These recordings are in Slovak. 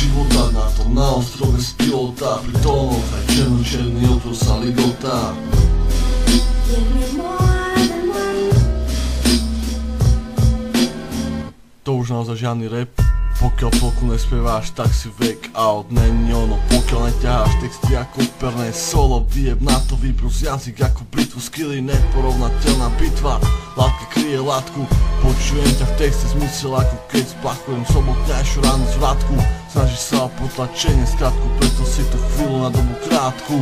života, na tom na ostrove z pilota, pri tónoch aj černo-černý obzor sa ligotá. To už naozaj žiadny rap. Pokiaľ polku nespieváš, tak si vek out, není ono. Pokiaľ neťaháš texty ako operné solo, vyjeb na to, vybrus jazyk ako blitvu, skilly neporovnateľná bitva. Látka kryje látku, počujem ťa v texte zmysel ako keď splachujem sobotňajšiu ráno z vratku. Snažíš sa o potlačenie skratku, preto si tu chvíľu na dobu krátku.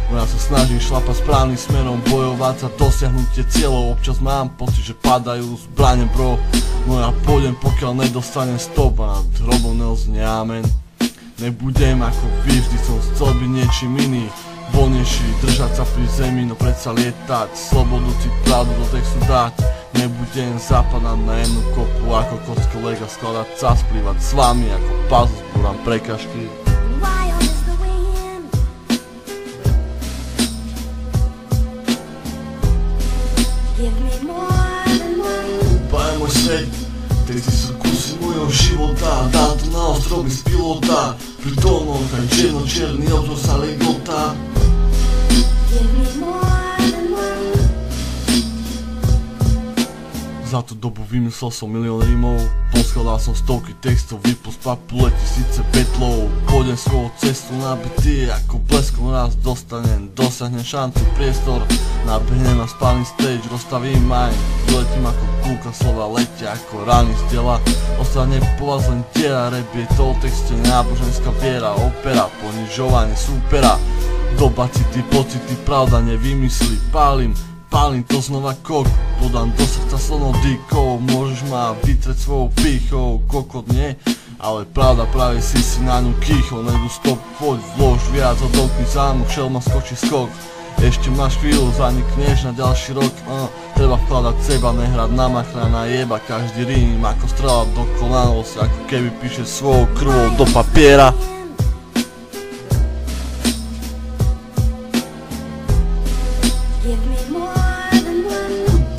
No ja sa snažím šlapať správnym smerom, bojovať za dosiahnutie cieľov. Občas mám pocit, že padajú zbrane, bro. No ja pôjdem, pokiaľ nedostanem stop a nad hrobom neoznie amen. Nebudem ako vy, vždy som chcel byť niečím iný, voľnejší, držať sa pri zemi, no predsa lietať, slobodu si pravdu do textu dať. Nebudem zapadať na jednu kopu ako kocky lega, skladať sa, splývať s vami ako puzzle, zbúram prekažky. Môj svet, texty sú kusy mojho života, dám to na ostrove z pilota, pri tónoch aj černo-černý obzor sa ligotá. Za tú dobu vymyslel som milión rímov, poskladal som stovky textov, vypol z papule tisíce betlov. Pôjdem svojou cestu nabitý ako bleskom, raz dosiahnem šancu, priestor. Nabehnem na spálny stage, rozstavím aj, vyletím ako kúka, slova letia ako rány z diela. Ostane po vás len diera, rap je to o texte, náboženská viera, opera, ponižovanie súpera. Doba city, pocity, pravda nevymyslí, pálim to znova kok, dodám do srdca slno dýkov. Môžeš ma vytreť svojou pýchou, kokot nie, ale pravda práve si na ňu kýchol. Nejdu stop, poď, vlož viac, odokni zámok, šelma skočí skok. Ešte máš chvíľu, zanikneš na ďalší rok, treba vkladať seba, nehrať na machrana, jeba každý rým ako strela do kolánov, ako keby píše svojou krvou do papiera.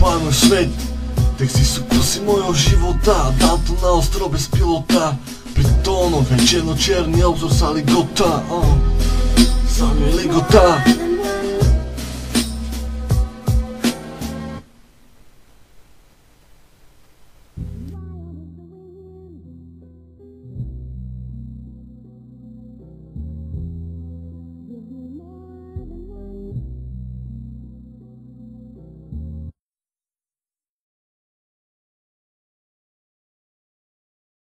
Goodbye môj svet, texty sú kusy mojho života, dám to na ostrove z pilota, pri tónoch aj černo-černý obzor sa ligotá, sa mi ligotá.